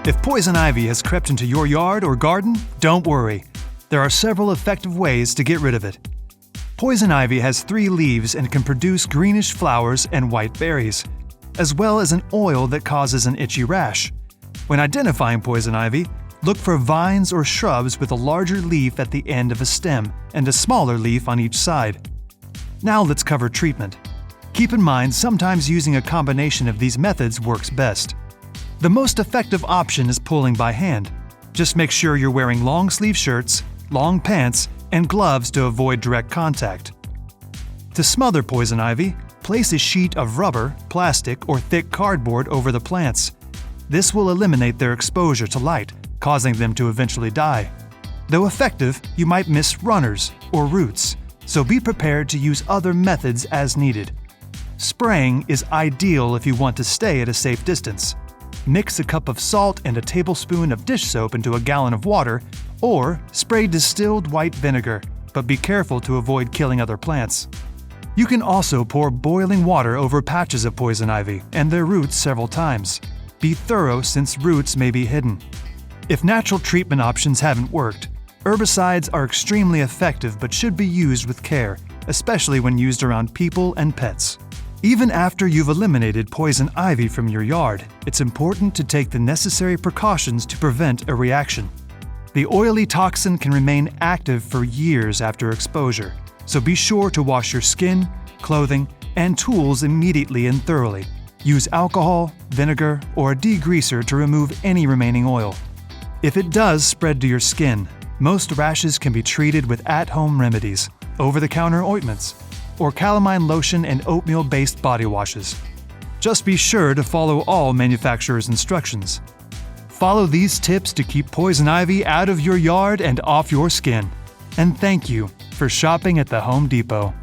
If poison ivy has crept into your yard or garden, don't worry. There are several effective ways to get rid of it. Poison ivy has 3 leaves and can produce greenish flowers and white berries, as well as an oil that causes an itchy rash. When identifying poison ivy, look for vines or shrubs with a larger leaf at the end of a stem and a smaller leaf on each side. Now let's cover treatment. Keep in mind, sometimes using a combination of these methods works best. The most effective option is pulling by hand. Just make sure you're wearing long-sleeve shirts, long pants, and gloves to avoid direct contact. To smother poison ivy, place a sheet of rubber, plastic, or thick cardboard over the plants. This will eliminate their exposure to light, causing them to eventually die. Though effective, you might miss runners or roots, so be prepared to use other methods as needed. Spraying is ideal if you want to stay at a safe distance. Mix a cup of salt and a tablespoon of dish soap into a gallon of water, or spray distilled white vinegar, but be careful to avoid killing other plants. You can also pour boiling water over patches of poison ivy and their roots several times. Be thorough since roots may be hidden. If natural treatment options haven't worked, herbicides are extremely effective but should be used with care, especially when used around people and pets. Even after you've eliminated poison ivy from your yard, it's important to take the necessary precautions to prevent a reaction. The oily toxin can remain active for years after exposure, so be sure to wash your skin, clothing, and tools immediately and thoroughly. Use alcohol, vinegar, or a degreaser to remove any remaining oil. If it does spread to your skin, most rashes can be treated with at-home remedies, over-the-counter ointments, or calamine lotion and oatmeal-based body washes. Just be sure to follow all manufacturer's instructions. Follow these tips to keep poison ivy out of your yard and off your skin. And thank you for shopping at the Home Depot.